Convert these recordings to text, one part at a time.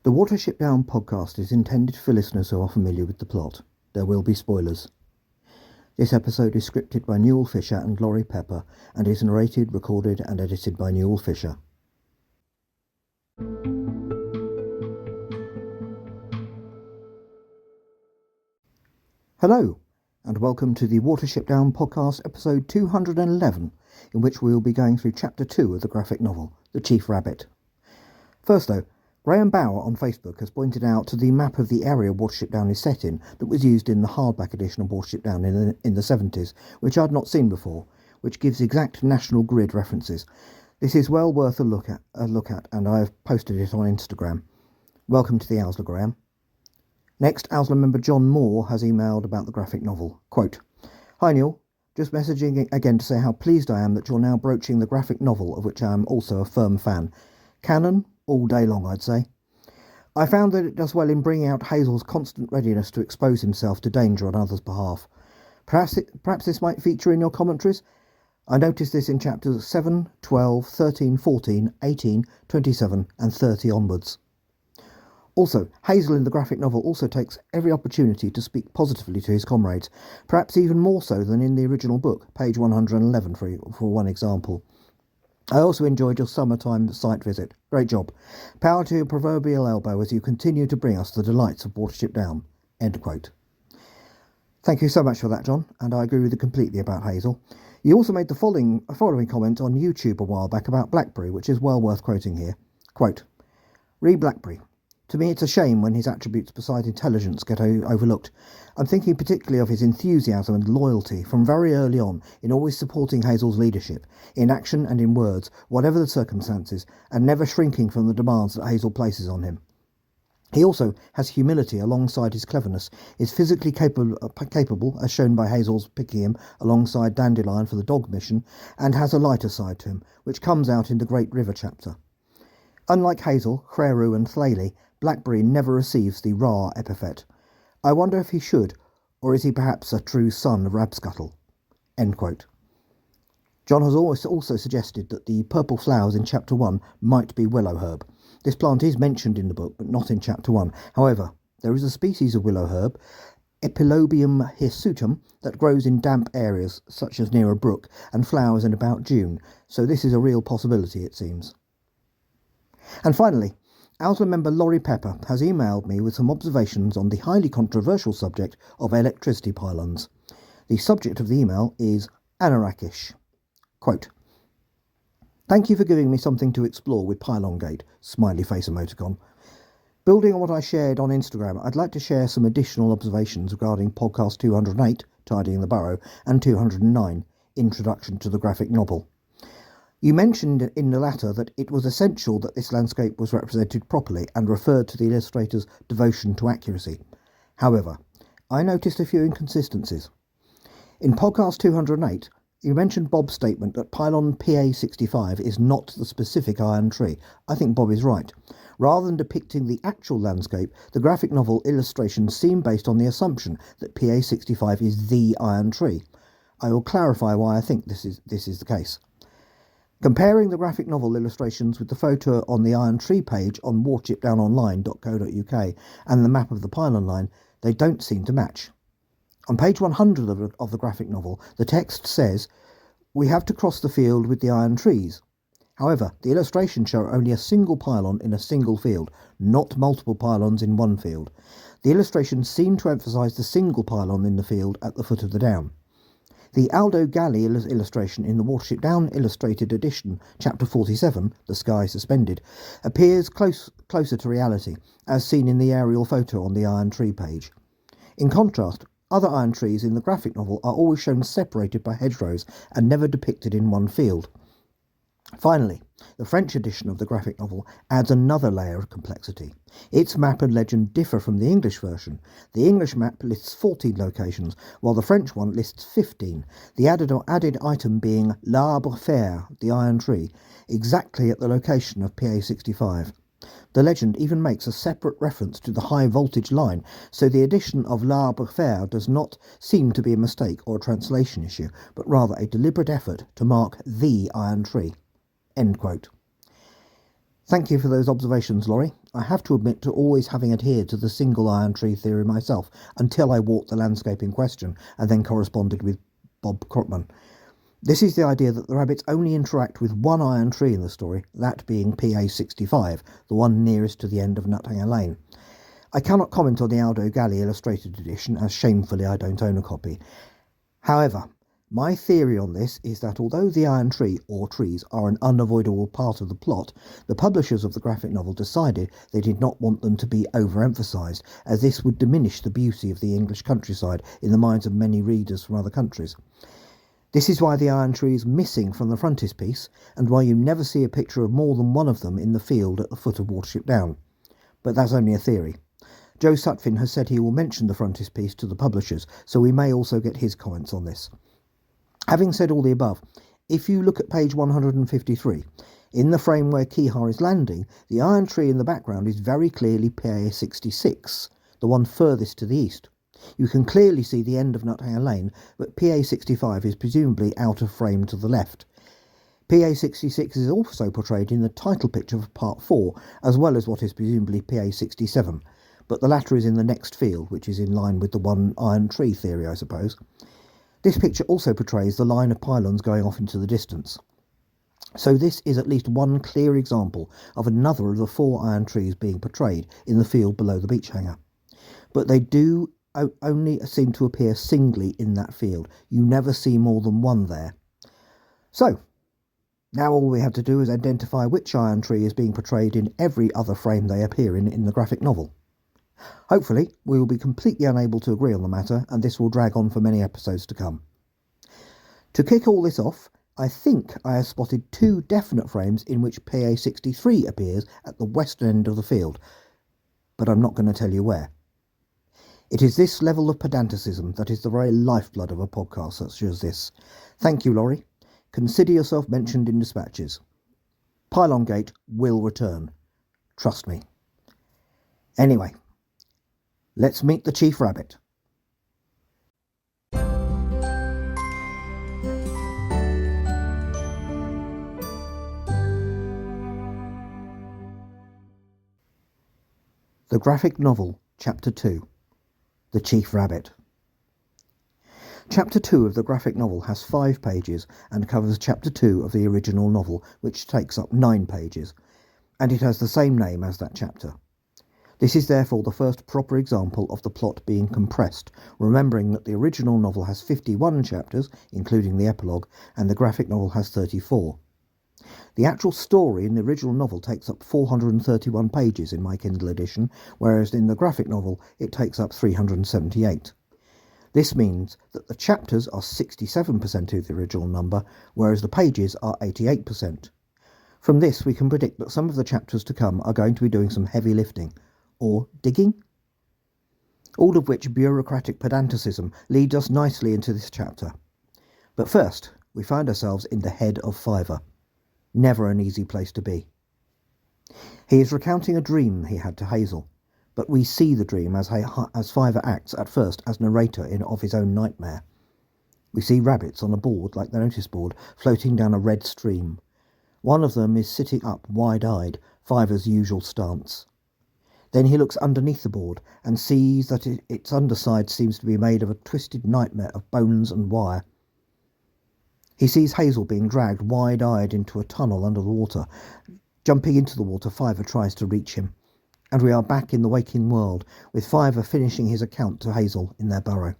The Watership Down podcast is intended for listeners who are familiar with the plot. There will be spoilers. This episode is scripted by Newell Fisher and Lauri Peper and is narrated, recorded and edited by Newell Fisher. Hello, and welcome to the Watership Down Podcast, episode 211, in which we will be going through Chapter 2 of the graphic novel, The Chief Rabbit. First though, Graham Bauer on Facebook has pointed out the map of the area Watership Down is set in that was used in the hardback edition of Watership Down in the 70s, which I'd not seen before, which gives exact national grid references. This is well worth a look at, and I have posted it on Instagram. Welcome to the Owsler, Graham. Next, Owsler member John Moore has emailed about the graphic novel. Quote, "Hi Neil, just messaging again to say how pleased I am that you're now broaching the graphic novel, of which I am also a firm fan. Canon, all day long, I'd say. I found that it does well in bringing out Hazel's constant readiness to expose himself to danger on others' behalf. Perhaps this might feature in your commentaries. I noticed this in chapters 7, 12, 13, 14, 18, 27 and 30 onwards. Also, Hazel in the graphic novel also takes every opportunity to speak positively to his comrades, perhaps even more so than in the original book, page 111 for one example. I also enjoyed your summertime site visit. Great job. Power to your proverbial elbow as you continue to bring us the delights of Watership Down." End quote. Thank you so much for that, John, and I agree with you completely about Hazel. You also made the following comment on YouTube a while back about Blackberry, which is well worth quoting here. Quote, "Read Blackberry. To me it's a shame when his attributes beside intelligence get overlooked. I'm thinking particularly of his enthusiasm and loyalty from very early on in always supporting Hazel's leadership, in action and in words, whatever the circumstances, and never shrinking from the demands that Hazel places on him. He also has humility alongside his cleverness, is physically capable, as shown by Hazel's picking him alongside Dandelion for the dog mission, and has a lighter side to him, which comes out in the Great River chapter. Unlike Hazel, Chreru and Thlaeli, Blackberry never receives the Ra epithet. I wonder if he should, or is he perhaps a true son of Rabscuttle?" End quote. John has also suggested that the purple flowers in chapter 1 might be willow herb. This plant is mentioned in the book, but not in chapter 1. However, there is a species of willow herb, Epilobium hirsutum, that grows in damp areas, such as near a brook, and flowers in about June, so this is a real possibility, it seems. And finally, Owsler member Lauri Peper has emailed me with some observations on the highly controversial subject of electricity pylons. The subject of the email is Anarakish. Quote, "Thank you for giving me something to explore with Pylon Gate, smiley face emoticon. Building on what I shared on Instagram, I'd like to share some additional observations regarding podcast 208, Tidying the Burrow, and 209, Introduction to the Graphic Novel. You mentioned in the latter that it was essential that this landscape was represented properly and referred to the illustrator's devotion to accuracy. However, I noticed a few inconsistencies. In podcast 208, you mentioned Bob's statement that pylon PA65 is not the specific iron tree. I think Bob is right. Rather than depicting the actual landscape, the graphic novel illustrations seem based on the assumption that PA65 is the iron tree. I will clarify why I think this is the case. Comparing the graphic novel illustrations with the photo on the Iron Tree page on watershipdownonline.co.uk and the map of the pylon line, they don't seem to match. On page 100 of the graphic novel, the text says, "We have to cross the field with the iron trees." However, the illustrations show only a single pylon in a single field, not multiple pylons in one field. The illustrations seem to emphasise the single pylon in the field at the foot of the down. The Aldo Galli illustration in the Watership Down Illustrated Edition, Chapter 47, The Sky Suspended, appears closer to reality, as seen in the aerial photo on the Iron Tree page. In contrast, other iron trees in the graphic novel are always shown separated by hedgerows and never depicted in one field. Finally, the French edition of the graphic novel adds another layer of complexity. Its map and legend differ from the English version. The English map lists 14 locations, while the French one lists 15, the added item being l'arbre fer, the iron tree, exactly at the location of PA65. The legend even makes a separate reference to the high voltage line, so the addition of l'arbre fer does not seem to be a mistake or a translation issue, but rather a deliberate effort to mark the iron tree. End quote. Thank you for those observations, Lauri. I have to admit to always having adhered to the single iron tree theory myself until I walked the landscape in question and then corresponded with Bob Krotman. This is the idea that the rabbits only interact with one iron tree in the story, that being PA65, the one nearest to the end of Nuthanger Lane. I cannot comment on the Aldo Galli illustrated edition, as shamefully I don't own a copy. However, my theory on this is that although the iron tree, or trees, are an unavoidable part of the plot, the publishers of the graphic novel decided they did not want them to be overemphasised, as this would diminish the beauty of the English countryside in the minds of many readers from other countries. This is why the iron tree is missing from the frontispiece, and why you never see a picture of more than one of them in the field at the foot of Watership Down. But that's only a theory. Joe Sutphin has said he will mention the frontispiece to the publishers, so we may also get his comments on this. Having said all the above, if you look at page 153, in the frame where Kihar is landing, the iron tree in the background is very clearly PA66, the one furthest to the east. You can clearly see the end of Nuthanger Lane, but PA65 is presumably out of frame to the left. PA66 is also portrayed in the title picture of Part 4, as well as what is presumably PA67, but the latter is in the next field, which is in line with the one iron tree theory, I suppose. This picture also portrays the line of pylons going off into the distance. So this is at least one clear example of another of the 4 iron trees being portrayed in the field below the beach hangar. But they do only seem to appear singly in that field. You never see more than one there. So, now all we have to do is identify which iron tree is being portrayed in every other frame they appear in the graphic novel. Hopefully, we will be completely unable to agree on the matter, and this will drag on for many episodes to come. To kick all this off, I think I have spotted 2 definite frames in which PA63 appears at the western end of the field, but I'm not going to tell you where. It is this level of pedanticism that is the very lifeblood of a podcast such as this. Thank you, Lauri. Consider yourself mentioned in dispatches. Pylon Gate will return. Trust me. Anyway, let's meet the Chief Rabbit. The Graphic Novel, Chapter 2, The Chief Rabbit. Chapter 2 of the graphic novel has 5 pages and covers Chapter 2 of the original novel, which takes up 9 pages, and it has the same name as that chapter. This is therefore the first proper example of the plot being compressed, remembering that the original novel has 51 chapters, including the epilogue, and the graphic novel has 34. The actual story in the original novel takes up 431 pages in my Kindle edition, whereas in the graphic novel it takes up 378. This means that the chapters are 67% of the original number, whereas the pages are 88%. From this we can predict that some of the chapters to come are going to be doing some heavy lifting, or digging? All of which bureaucratic pedanticism leads us nicely into this chapter. But first, we find ourselves in the head of Fiver. Never an easy place to be. He is recounting a dream he had to Hazel, but we see the dream as Fiver acts at first as narrator of his own nightmare. We see rabbits on a board like the notice board floating down a red stream. One of them is sitting up wide-eyed, Fiver's usual stance. Then he looks underneath the board and sees that its underside seems to be made of a twisted nightmare of bones and wire. He sees Hazel being dragged wide-eyed into a tunnel under the water. Jumping into the water, Fiver tries to reach him. And we are back in the waking world, with Fiver finishing his account to Hazel in their burrow.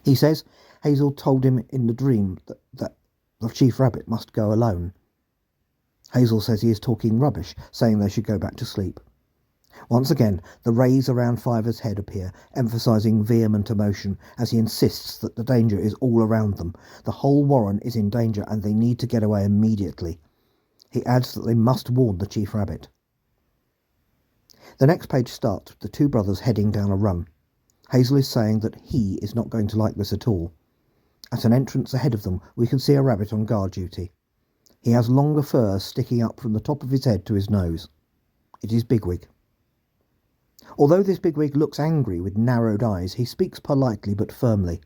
He says Hazel told him in the dream that the Chief Rabbit must go alone. Hazel says he is talking rubbish, saying they should go back to sleep. Once again, the rays around Fiver's head appear, emphasising vehement emotion as he insists that the danger is all around them. The whole warren is in danger and they need to get away immediately. He adds that they must warn the Chief Rabbit. The next page starts with the 2 brothers heading down a run. Hazel is saying that he is not going to like this at all. At an entrance ahead of them, we can see a rabbit on guard duty. He has longer fur sticking up from the top of his head to his nose. It is Bigwig. Although this Bigwig looks angry with narrowed eyes, he speaks politely but firmly.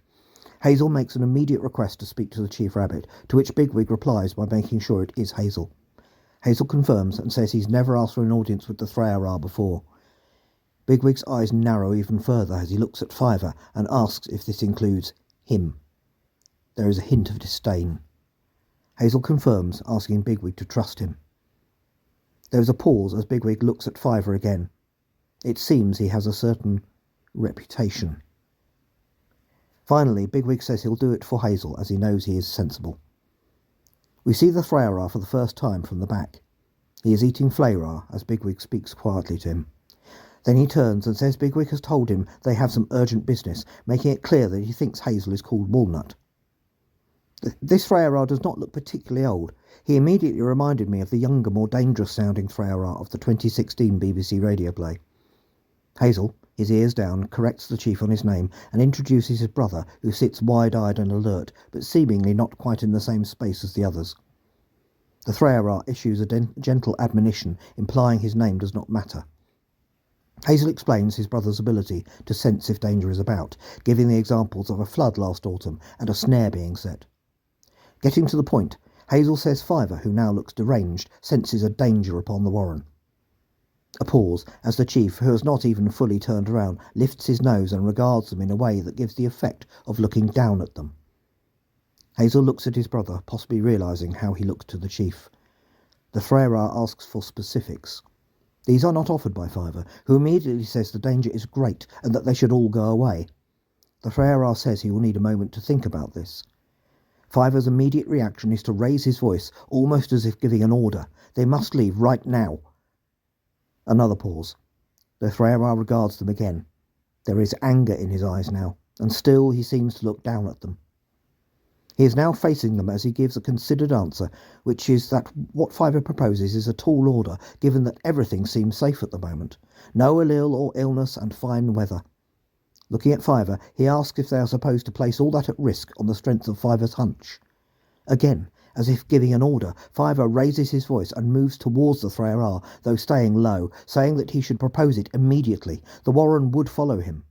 Hazel makes an immediate request to speak to the Chief Rabbit, to which Bigwig replies by making sure it is Hazel. Hazel confirms and says he's never asked for an audience with the Thrayara before. Bigwig's eyes narrow even further as he looks at Fiver and asks if this includes him. There is a hint of disdain. Hazel confirms, asking Bigwig to trust him. There is a pause as Bigwig looks at Fiver again. It seems he has a certain reputation. Finally, Bigwig says he'll do it for Hazel, as he knows he is sensible. We see the Thrayara for the first time from the back. He is eating Flayra as Bigwig speaks quietly to him. Then he turns and says Bigwig has told him they have some urgent business, making it clear that he thinks Hazel is called Walnut. This Thrayara does not look particularly old. He immediately reminded me of the younger, more dangerous-sounding Thrayara of the 2016 BBC radio play. Hazel, his ears down, corrects the chief on his name and introduces his brother, who sits wide-eyed and alert, but seemingly not quite in the same space as the others. The Thrayara issues a gentle admonition, implying his name does not matter. Hazel explains his brother's ability to sense if danger is about, giving the examples of a flood last autumn and a snare being set. Getting to the point, Hazel says Fiver, who now looks deranged, senses a danger upon the warren. A pause, as the chief, who has not even fully turned around, lifts his nose and regards them in a way that gives the effect of looking down at them. Hazel looks at his brother, possibly realising how he looks to the chief. The Thrayara asks for specifics. These are not offered by Fiver, who immediately says the danger is great and that they should all go away. The Thrayara says he will need a moment to think about this. Fiver's immediate reaction is to raise his voice, almost as if giving an order. They must leave right now. Another pause. The Thrayara regards them again. There is anger in his eyes now, and still he seems to look down at them. He is now facing them as he gives a considered answer, which is that what Fiver proposes is a tall order, given that everything seems safe at the moment. No ill or illness and fine weather. Looking at Fiver, he asks if they are supposed to place all that at risk on the strength of Fiver's hunch. Again, as if giving an order, Fiver raises his voice and moves towards the Thrayara, though staying low, saying that he should propose it immediately. The warren would follow him.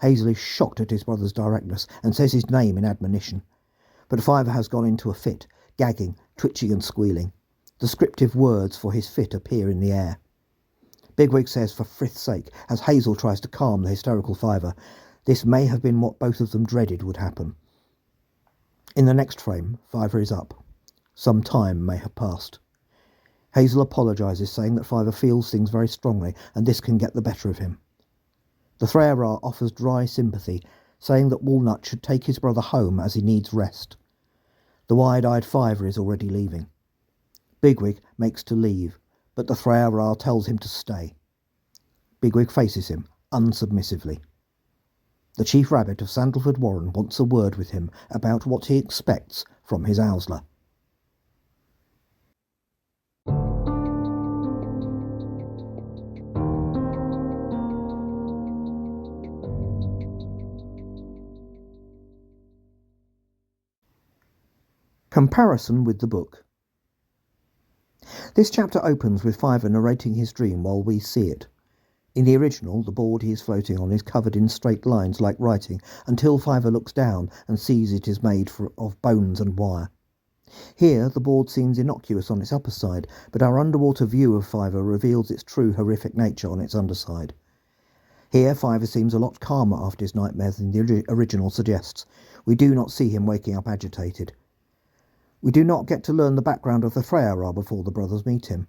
Hazel is shocked at his brother's directness and says his name in admonition. But Fiver has gone into a fit, gagging, twitching and squealing. Descriptive words for his fit appear in the air. Bigwig says for Frith's sake, as Hazel tries to calm the hysterical Fiver, this may have been what both of them dreaded would happen. In the next frame, Fiver is up. Some time may have passed. Hazel apologises, saying that Fiver feels things very strongly and this can get the better of him. The Thrayara offers dry sympathy, saying that Walnut should take his brother home as he needs rest. The wide-eyed Fiver is already leaving. Bigwig makes to leave, but the Thrayara tells him to stay. Bigwig faces him, unsubmissively. The Chief Rabbit of Sandalford Warren wants a word with him about what he expects from his Owsla. Comparison with the book. This chapter opens with Fiver narrating his dream while we see it. In the original, the board he is floating on is covered in straight lines like writing until Fiver looks down and sees it is made of bones and wire. Here, the board seems innocuous on its upper side, but our underwater view of Fiver reveals its true horrific nature on its underside. Here, Fiver seems a lot calmer after his nightmares than the original suggests. We do not see him waking up agitated. We do not get to learn the background of the Thrayara before the brothers meet him.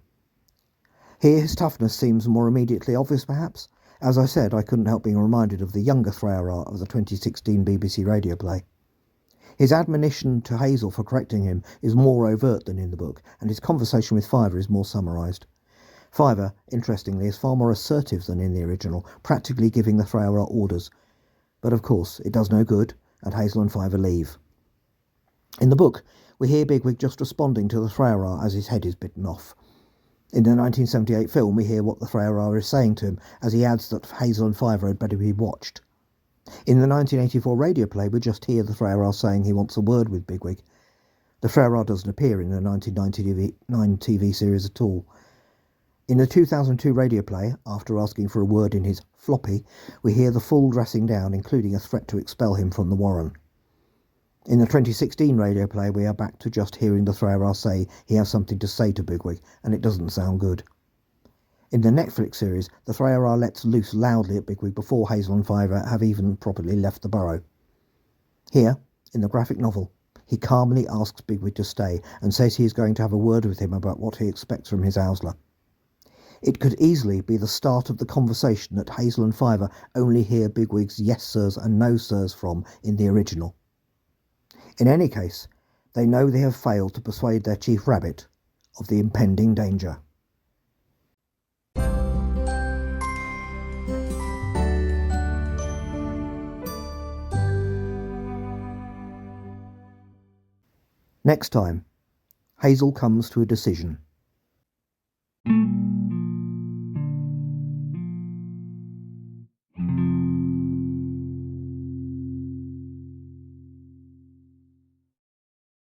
Here his toughness seems more immediately obvious perhaps. As I said, I couldn't help being reminded of the younger Thrayara of the 2016 BBC radio play. His admonition to Hazel for correcting him is more overt than in the book, and his conversation with Fiver is more summarised. Fiver, interestingly, is far more assertive than in the original, practically giving the Thrayara orders. But of course, it does no good, and Hazel and Fiver leave. In the book, we hear Bigwig just responding to the Thrayara as his head is bitten off. In the 1978 film, we hear what the Thrayara is saying to him, as he adds that Hazel and Fiver had better be watched. In the 1984 radio play, we just hear the Thrayara saying he wants a word with Bigwig. The Thrayara doesn't appear in the 1999 TV series at all. In the 2002 radio play, after asking for a word in his floppy, we hear the full dressing down, including a threat to expel him from the warren. In the 2016 radio play, we are back to just hearing the Thrower say he has something to say to Bigwig, and it doesn't sound good. In the Netflix series, the Thrower lets loose loudly at Bigwig before Hazel and Fiver have even properly left the burrow. Here, in the graphic novel, he calmly asks Bigwig to stay and says he is going to have a word with him about what he expects from his Owsla. It could easily be the start of the conversation that Hazel and Fiver only hear Bigwig's yes sirs and no sirs from in the original. In any case, they know they have failed to persuade their Chief Rabbit of the impending danger. Next time, Hazel comes to a decision.